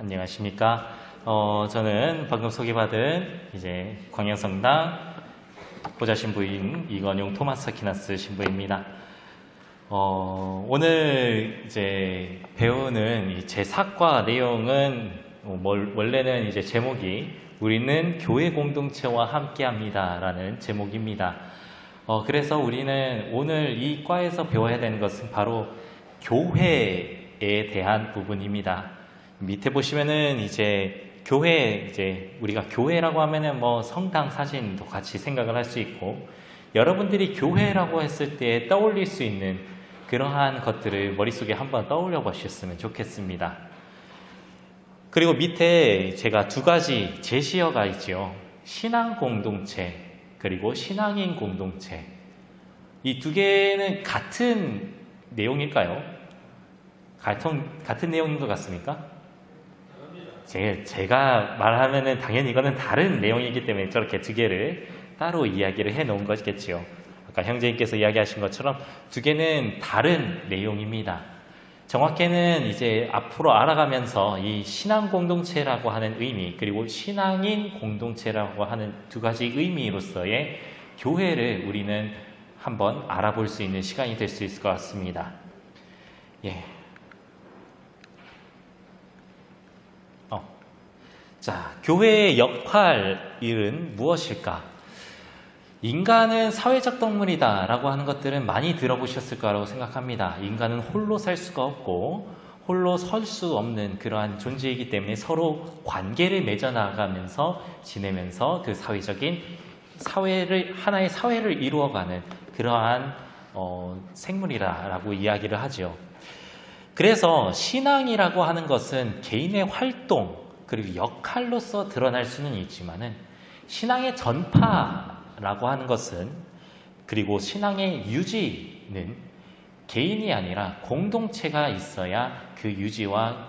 안녕하십니까. 저는 방금 소개받은 광양성당 보좌 신부인 이건용 토마스 아퀴나스 신부입니다. 오늘 배우는 제4과 내용은 원래는 제목이 우리는 교회 공동체와 함께합니다 라는 제목입니다. 그래서 우리는 오늘 이 과에서 배워야 되는 것은 바로 교회에 대한 부분입니다. 밑에 보시면은 교회, 우리가 교회라고 하면은 성당 사진도 같이 생각을 할 수 있고, 여러분들이 교회라고 했을 때 떠올릴 수 있는 그러한 것들을 머릿속에 한번 떠올려 보셨으면 좋겠습니다. 그리고 밑에 제가 두 가지 제시어가 있죠. 신앙 공동체, 그리고 신앙인 공동체. 이 두 개는 같은 내용일까요? 같은 내용인 것 같습니까? 제가 말하면은 당연히 이거는 다른 내용이기 때문에 저렇게 두 개를 따로 이야기를 해 놓은 것이겠지요. 아까 형제님께서 이야기하신 것처럼 두 개는 다른 내용입니다. 정확히는 앞으로 알아가면서 이 신앙 공동체라고 하는 의미, 그리고 신앙인 공동체라고 하는 두 가지 의미로서의 교회를 우리는 한번 알아볼 수 있는 시간이 될 수 있을 것 같습니다. 자, 교회의 역할은 무엇일까? 인간은 사회적 동물이다 라고 하는 것들은 많이 들어보셨을 거라고 생각합니다. 인간은 홀로 살 수가 없고 홀로 설 수 없는 그러한 존재이기 때문에 서로 관계를 맺어나가면서 지내면서 그 하나의 사회를 이루어가는 그러한 생물이라고 이야기를 하죠. 그래서 신앙이라고 하는 것은 개인의 활동 그리고 역할로서 드러날 수는 있지만은, 신앙의 전파라고 하는 것은, 그리고 신앙의 유지는 개인이 아니라 공동체가 있어야 그 유지와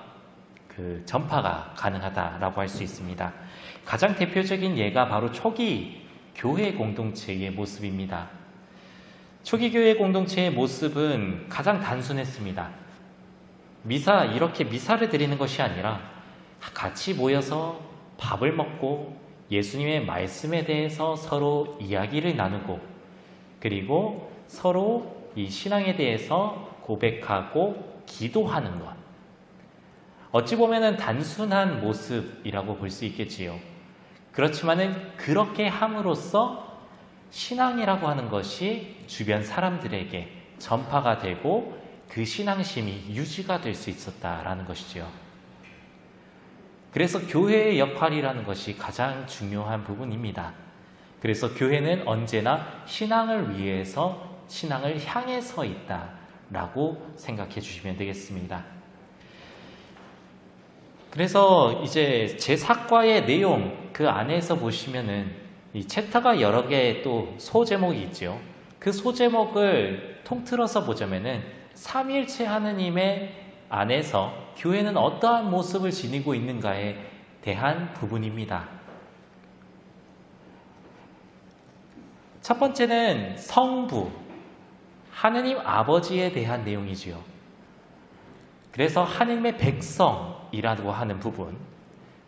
그 전파가 가능하다라고 할 수 있습니다. 가장 대표적인 예가 바로 초기 교회 공동체의 모습입니다. 초기 교회 공동체의 모습은 가장 단순했습니다. 이렇게 미사를 드리는 것이 아니라 같이 모여서 밥을 먹고 예수님의 말씀에 대해서 서로 이야기를 나누고, 그리고 서로 이 신앙에 대해서 고백하고 기도하는 것. 어찌 보면은 단순한 모습이라고 볼 수 있겠지요. 그렇지만은 그렇게 함으로써 신앙이라고 하는 것이 주변 사람들에게 전파가 되고 그 신앙심이 유지가 될 수 있었다라는 것이지요. 그래서 교회의 역할이라는 것이 가장 중요한 부분입니다. 그래서 교회는 언제나 신앙을 위해서, 신앙을 향해 서 있다라고 생각해 주시면 되겠습니다. 그래서 제4과의 내용, 그 안에서 보시면은 이 챕터가 여러 개의 또 소제목이 있죠. 그 소제목을 통틀어서 보자면은 삼위일체 하느님의 안에서 교회는 어떠한 모습을 지니고 있는가에 대한 부분입니다. 첫 번째는 성부, 하느님 아버지에 대한 내용이지요. 그래서 하느님의 백성이라고 하는 부분.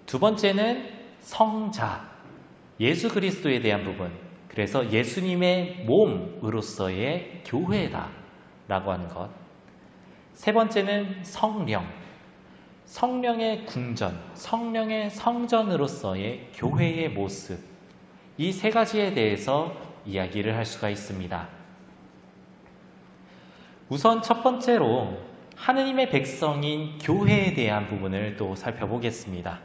두 번째는 성자, 예수 그리스도에 대한 부분. 그래서 예수님의 몸으로서의 교회다라고 하는 것. 세 번째는 성령, 성령의 궁전, 성령의 성전으로서의 교회의 모습. 이 세 가지에 대해서 이야기를 할 수가 있습니다. 우선 첫 번째로 하느님의 백성인 교회에 대한 부분을 또 살펴보겠습니다.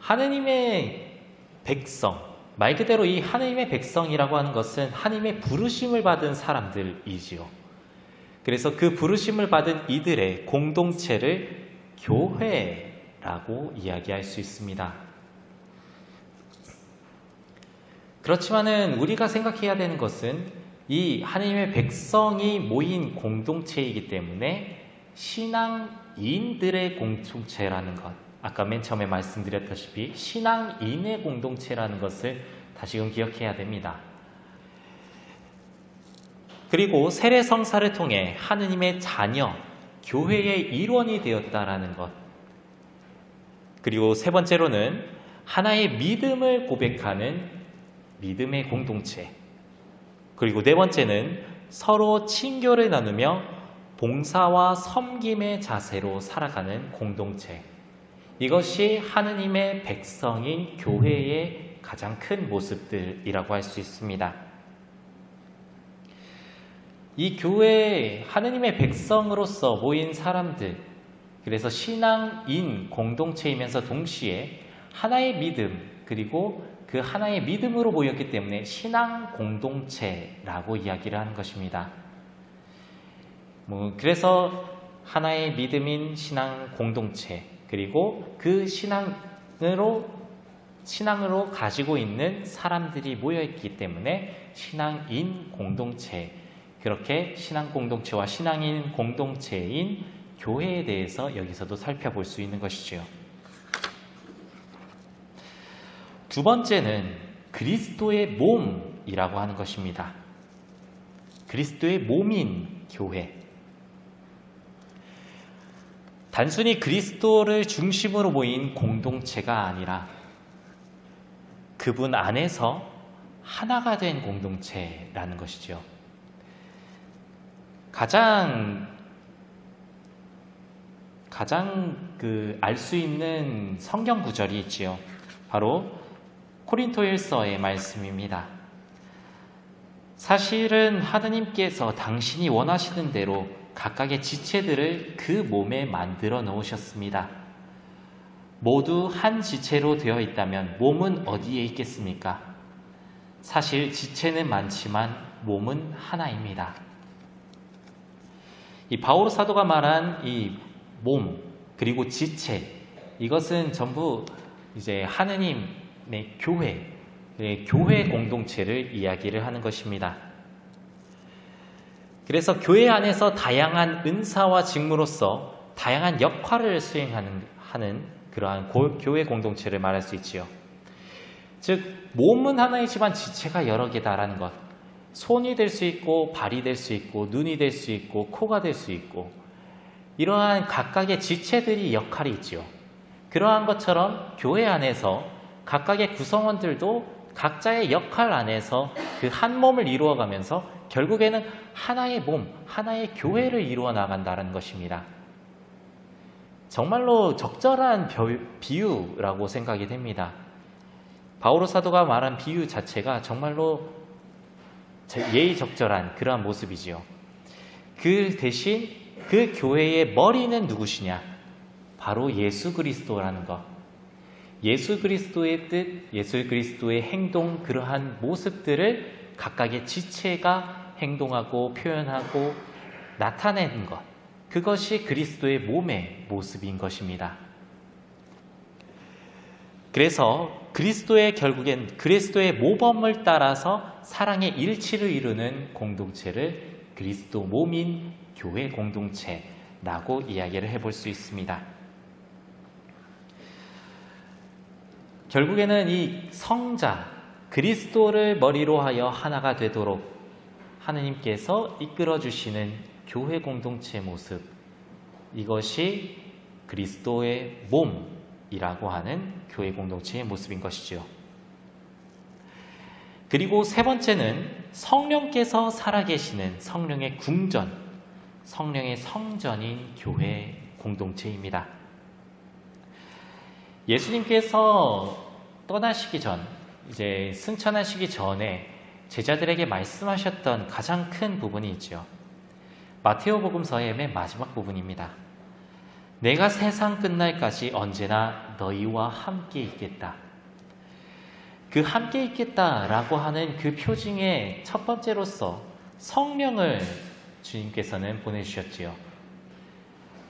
하느님의 백성, 말 그대로 이 하느님의 백성이라고 하는 것은 하느님의 부르심을 받은 사람들이지요. 그래서 그 부르심을 받은 이들의 공동체를 교회라고 이야기할 수 있습니다. 그렇지만은 우리가 생각해야 되는 것은 이 하느님의 백성이 모인 공동체이기 때문에 신앙인들의 공동체라는 것, 아까 맨 처음에 말씀드렸다시피 신앙인의 공동체라는 것을 다시금 기억해야 됩니다. 그리고 세례성사를 통해 하느님의 자녀, 교회의 일원이 되었다라는 것. 그리고 세 번째로는 하나의 믿음을 고백하는 믿음의 공동체. 그리고 네 번째는 서로 친교를 나누며 봉사와 섬김의 자세로 살아가는 공동체. 이것이 하느님의 백성인 교회의 가장 큰 모습들이라고 할 수 있습니다. 이 교회 하느님의 백성으로서 모인 사람들, 그래서 신앙인 공동체이면서 동시에 하나의 믿음, 그리고 그 하나의 믿음으로 모였기 때문에 신앙 공동체라고 이야기를 하는 것입니다. 그래서 하나의 믿음인 신앙 공동체, 그리고 그 신앙으로 가지고 있는 사람들이 모여있기 때문에 신앙인 공동체, 그렇게 신앙 공동체와 신앙인 공동체인 교회에 대해서 여기서도 살펴볼 수 있는 것이지요. 두 번째는 그리스도의 몸이라고 하는 것입니다. 그리스도의 몸인 교회. 단순히 그리스도를 중심으로 모인 공동체가 아니라 그분 안에서 하나가 된 공동체라는 것이죠. 가장 알 수 있는 성경 구절이 있지요. 바로 코린토일서의 말씀입니다. 사실은 하느님께서 당신이 원하시는 대로 각각의 지체들을 그 몸에 만들어 놓으셨습니다. 모두 한 지체로 되어 있다면 몸은 어디에 있겠습니까? 사실 지체는 많지만 몸은 하나입니다. 이 바오로 사도가 말한 이 몸, 그리고 지체, 이것은 전부 이제 하느님의 교회 공동체를 이야기를 하는 것입니다. 그래서 교회 안에서 다양한 은사와 직무로서 다양한 역할을 수행하는 그러한 교회 공동체를 말할 수 있지요. 즉, 몸은 하나이지만 지체가 여러 개다라는 것. 손이 될 수 있고, 발이 될 수 있고, 눈이 될 수 있고, 코가 될 수 있고, 이러한 각각의 지체들이 역할이 있지요. 그러한 것처럼 교회 안에서 각각의 구성원들도 각자의 역할 안에서 그 한 몸을 이루어가면서 결국에는 하나의 몸, 하나의 교회를 이루어 나간다는 것입니다. 정말로 적절한 비유라고 생각이 됩니다. 바오로 사도가 말한 비유 자체가 정말로 예의적절한 그러한 모습이지요. 그 대신 그 교회의 머리는 누구시냐? 바로 예수 그리스도라는 것. 예수 그리스도의 뜻, 예수 그리스도의 행동, 그러한 모습들을 각각의 지체가 행동하고 표현하고 나타내는 것. 그것이 그리스도의 몸의 모습인 것입니다. 그래서 결국엔 그리스도의 모범을 따라서 사랑의 일치를 이루는 공동체를 그리스도 몸인 교회 공동체라고 이야기를 해볼 수 있습니다. 결국에는 이 성자, 그리스도를 머리로 하여 하나가 되도록 하느님께서 이끌어 주시는 교회 공동체의 모습, 이것이 그리스도의 몸이라고 하는 교회 공동체의 모습인 것이죠. 그리고 세 번째는 성령께서 살아계시는 성령의 궁전, 성령의 성전인 교회 공동체입니다. 예수님께서 떠나시기 전, 이제 승천하시기 전에 제자들에게 말씀하셨던 가장 큰 부분이 있죠. 마테오 복음서의 맨 마지막 부분입니다. 내가 세상 끝날까지 언제나 너희와 함께 있겠다. 그 함께 있겠다라고 하는 그 표징의 첫 번째로서 성령을 주님께서는 보내주셨지요.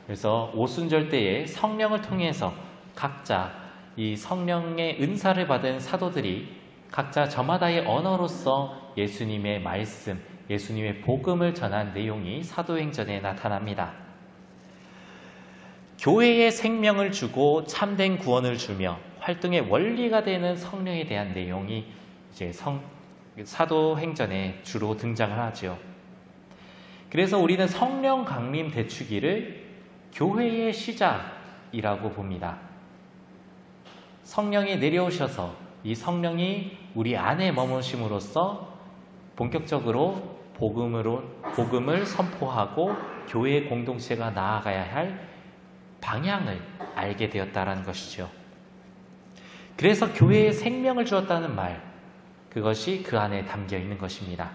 그래서 오순절 때에 성령을 통해서 각자 이 성령의 은사를 받은 사도들이 각자 저마다의 언어로서 예수님의 말씀, 예수님의 복음을 전한 내용이 사도행전에 나타납니다. 교회에 생명을 주고 참된 구원을 주며 활동의 원리가 되는 성령에 대한 내용이 이제 사도행전에 주로 등장을 하죠. 그래서 우리는 성령 강림 대축일을 교회의 시작이라고 봅니다. 성령이 내려오셔서 이 성령이 우리 안에 머무심으로써 본격적으로 복음을 선포하고 교회 공동체가 나아가야 할 방향을 알게 되었다라는 것이죠. 그래서 교회에 생명을 주었다는 말, 그것이 그 안에 담겨 있는 것입니다.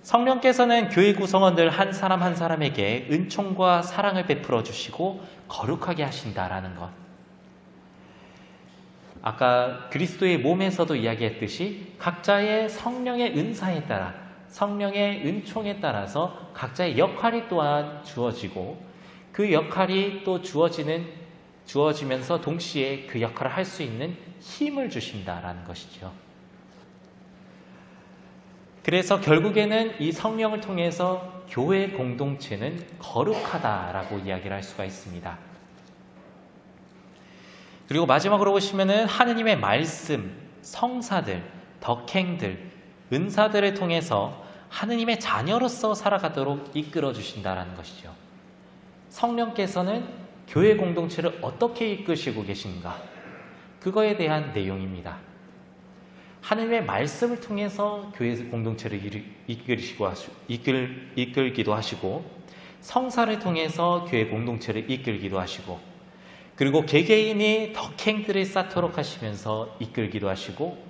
성령께서는 교회 구성원들 한 사람 한 사람에게 은총과 사랑을 베풀어 주시고 거룩하게 하신다라는 것. 아까 그리스도의 몸에서도 이야기했듯이 각자의 성령의 은사에 따라, 성령의 은총에 따라서 각자의 역할이 또한 주어지고 그 역할이 또 주어지면서 동시에 그 역할을 할 수 있는 힘을 주신다라는 것이죠. 그래서 결국에는 이 성령을 통해서 교회 공동체는 거룩하다라고 이야기를 할 수가 있습니다. 그리고 마지막으로 보시면은 하느님의 말씀, 성사들, 덕행들, 은사들을 통해서 하느님의 자녀로서 살아가도록 이끌어 주신다라는 것이죠. 성령께서는 교회 공동체를 어떻게 이끄시고 계신가? 그거에 대한 내용입니다. 하느님의 말씀을 통해서 교회 공동체를 이끌기도 하시고, 성사를 통해서 교회 공동체를 이끌기도 하시고, 그리고 개개인이 덕행들을 쌓도록 하시면서 이끌기도 하시고,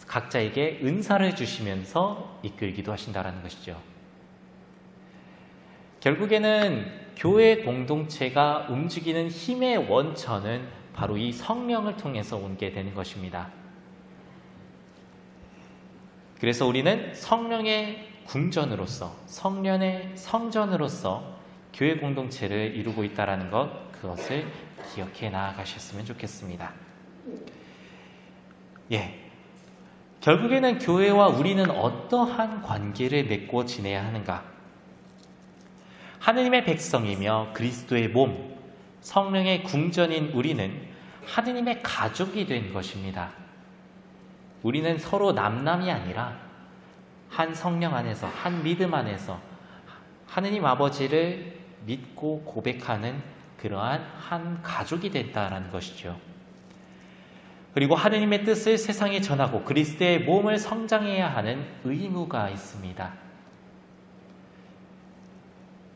각자에게 은사를 주시면서 이끌기도 하신다는 것이죠. 결국에는 교회 공동체가 움직이는 힘의 원천은 바로 이 성령을 통해서 오게 되는 것입니다. 그래서 우리는 성령의 궁전으로서, 성령의 성전으로서 교회 공동체를 이루고 있다는 것, 그것을 기억해 나아가셨으면 좋겠습니다. 결국에는 교회와 우리는 어떠한 관계를 맺고 지내야 하는가? 하느님의 백성이며 그리스도의 몸, 성령의 궁전인 우리는 하느님의 가족이 된 것입니다. 우리는 서로 남남이 아니라 한 성령 안에서, 한 믿음 안에서 하느님 아버지를 믿고 고백하는 그러한 한 가족이 됐다라는 것이죠. 그리고 하느님의 뜻을 세상에 전하고 그리스도의 몸을 성장해야 하는 의무가 있습니다.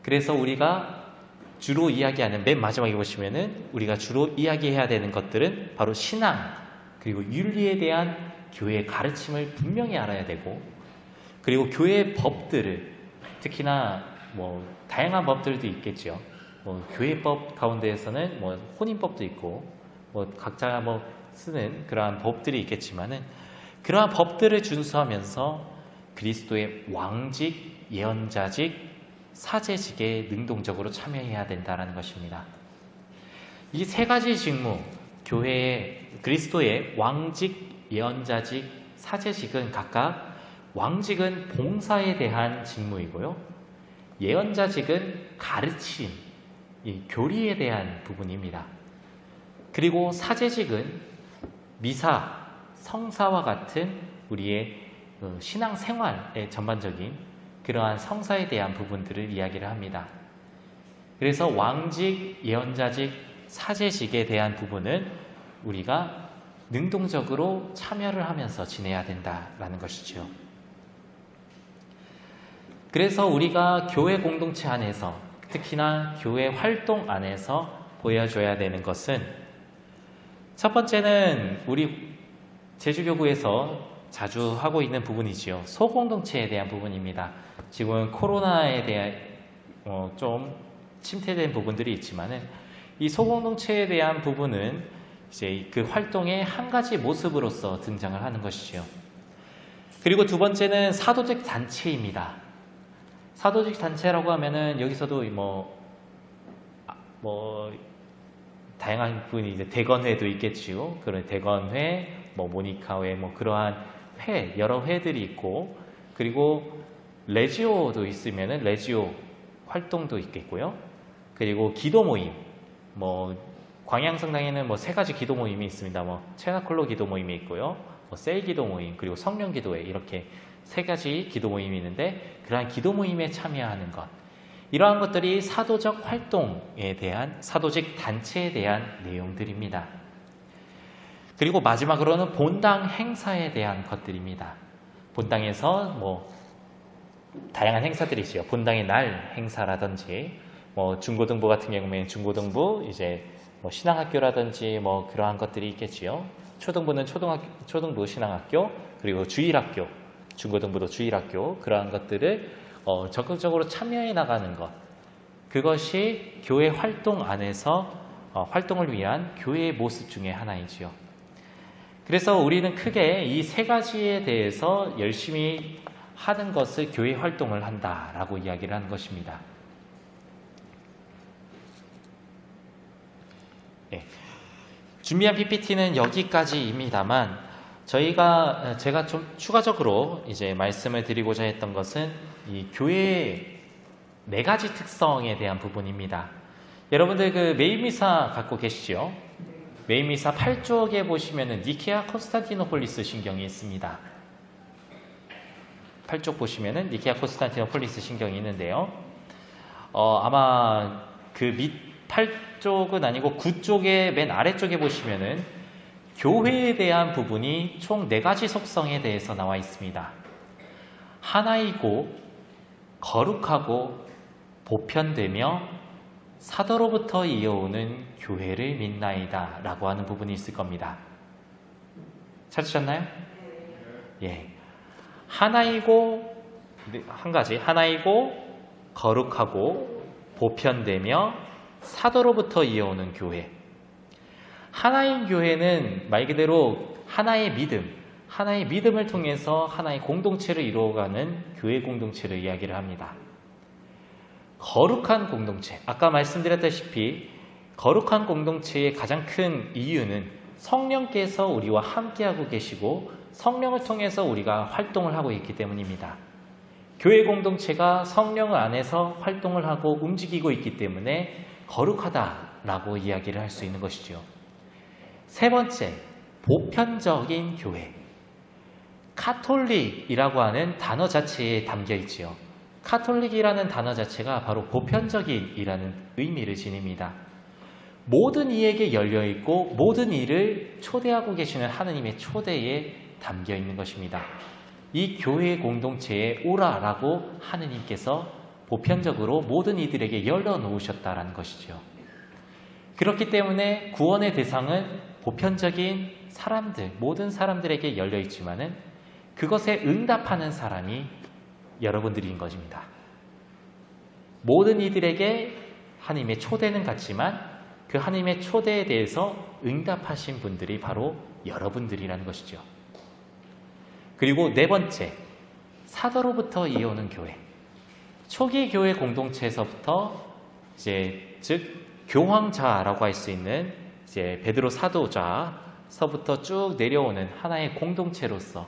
그래서 우리가 주로 이야기하는, 맨 마지막에 보시면은 우리가 주로 이야기해야 되는 것들은 바로 신앙, 그리고 윤리에 대한 교회의 가르침을 분명히 알아야 되고, 그리고 교회의 법들을, 특히나 다양한 법들도 있겠죠. 교회법 가운데에서는 혼인법도 있고, 각자 쓰는 그러한 법들이 있겠지만은, 그러한 법들을 준수하면서 그리스도의 왕직, 예언자직, 사제직에 능동적으로 참여해야 된다는 것입니다. 이 세 가지 직무, 그리스도의 왕직, 예언자직, 사제직은 각각, 왕직은 봉사에 대한 직무이고요, 예언자직은 가르침, 교리에 대한 부분입니다. 그리고 사제직은 미사, 성사와 같은 우리의 신앙생활의 전반적인 그러한 성사에 대한 부분들을 이야기를 합니다. 그래서 왕직, 예언자직, 사제직에 대한 부분은 우리가 능동적으로 참여를 하면서 지내야 된다라는 것이죠. 그래서 우리가 교회 공동체 안에서, 특히나 교회 활동 안에서 보여줘야 되는 것은, 첫 번째는 우리 제주교구에서 자주 하고 있는 부분이지요. 소공동체에 대한 부분입니다. 지금 코로나에 대한 좀 침체된 부분들이 있지만은, 이 소공동체에 대한 부분은 이제 그 활동의 한 가지 모습으로서 등장을 하는 것이죠. 그리고 두 번째는 사도직 단체입니다. 사도직 단체라고 하면은 여기서도 다양한 부분이 이제 대건회도 있겠지요. 그런 대건회, 모니카회, 그러한 회, 여러 회들이 있고, 그리고 레지오도 있으면은 레지오 활동도 있겠고요. 그리고 기도 모임, 광양성당에는 세 가지 기도 모임이 있습니다. 체나콜로 기도 모임이 있고요, 셀 기도 모임, 그리고 성령 기도회, 이렇게 세 가지 기도 모임이 있는데, 그러한 기도 모임에 참여하는 것, 이러한 것들이 사도적 활동에 대한, 사도직 단체에 대한 내용들입니다. 그리고 마지막으로는 본당 행사에 대한 것들입니다. 본당에서 다양한 행사들이 있어요. 본당의 날 행사라든지, 중고등부 같은 경우에는 중고등부, 신앙학교라든지 그러한 것들이 있겠지요. 초등부는 초등부 신앙학교, 그리고 주일학교, 중고등부도 주일학교, 그러한 것들을 적극적으로 참여해 나가는 것. 그것이 교회 활동 안에서 활동을 위한 교회의 모습 중에 하나이지요. 그래서 우리는 크게 이 세 가지에 대해서 열심히 하는 것을 교회 활동을 한다라고 이야기를 하는 것입니다. 네. 준비한 PPT는 여기까지입니다만 제가 좀 추가적으로 이제 말씀을 드리고자 했던 것은 이 교회의 4가지 특성에 대한 부분입니다. 여러분들 그 메인미사 갖고 계시죠? 메인미사 8쪽에 보시면은 니케아 콘스탄티노폴리스 신경이 있습니다. 8쪽 보시면은 니케아 콘스탄티노폴리스 신경이 있는데요. 아마 그 8쪽은 아니고 9쪽의 맨 아래쪽에 보시면은 교회에 대한 부분이 총 4가지 속성에 대해서 나와 있습니다. 하나이고 거룩하고 보편되며 사도로부터 이어오는 교회를 믿나이다 라고 하는 부분이 있을 겁니다. 찾으셨나요? 예. 하나이고, 한 가지, 하나이고 거룩하고 보편되며 사도로부터 이어오는 교회. 하나인 교회는 말 그대로 하나의 믿음을 통해서 하나의 공동체를 이루어가는 교회 공동체를 이야기를 합니다. 거룩한 공동체, 아까 말씀드렸다시피 거룩한 공동체의 가장 큰 이유는 성령께서 우리와 함께하고 계시고 성령을 통해서 우리가 활동을 하고 있기 때문입니다. 교회 공동체가 성령 안에서 활동을 하고 움직이고 있기 때문에 거룩하다라고 이야기를 할 수 있는 것이죠. 세 번째, 보편적인 교회. 카톨릭이라고 하는 단어 자체에 담겨 있지요. 카톨릭이라는 단어 자체가 바로 보편적인이라는 의미를 지닙니다. 모든 이에게 열려있고 모든 이를 초대하고 계시는 하느님의 초대에 담겨 있는 것입니다. 이 교회 공동체에 오라라고 하느님께서 보편적으로 모든 이들에게 열어놓으셨다라는 것이죠. 그렇기 때문에 구원의 대상은 보편적인 사람들, 모든 사람들에게 열려있지만은 그것에 응답하는 사람이 여러분들인 것입니다. 모든 이들에게 하나님의 초대는 같지만 그 하나님의 초대에 대해서 응답하신 분들이 바로 여러분들이라는 것이죠. 그리고 네 번째, 사도로부터 이어오는 교회. 초기 교회 공동체에서부터 즉 교황자라고 할 수 있는 베드로 사도자서부터 쭉 내려오는 하나의 공동체로서,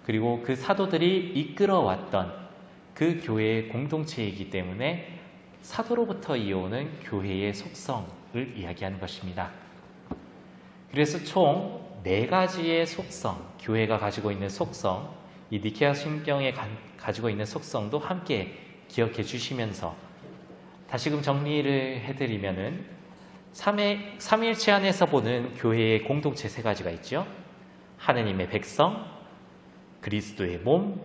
그리고 그 사도들이 이끌어왔던 그 교회의 공동체이기 때문에 사도로부터 이어오는 교회의 속성을 이야기하는 것입니다. 그래서 총 4가지의 속성, 교회가 가지고 있는 속성, 이 니케아 신경에 가지고 있는 속성도 함께 기억해 주시면서 다시금 정리를 해드리면은 삼위일체 안에서 보는 교회의 공동체 3가지가 있죠. 하느님의 백성, 그리스도의 몸,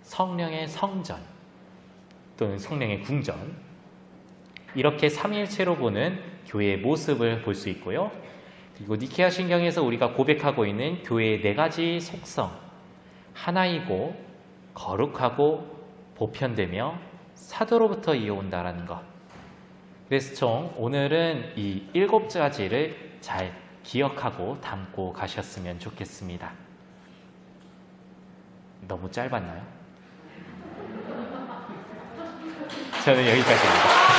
성령의 성전 또는 성령의 궁전, 이렇게 삼위일체로 보는 교회의 모습을 볼 수 있고요. 그리고 니케아 신경에서 우리가 고백하고 있는 교회의 4가지 속성, 하나이고 거룩하고 보편되며 사도로부터 이어온다라는 것. 그래서 총 오늘은 이 7가지를 잘 기억하고 담고 가셨으면 좋겠습니다. 너무 짧았나요? 저는 여기까지입니다.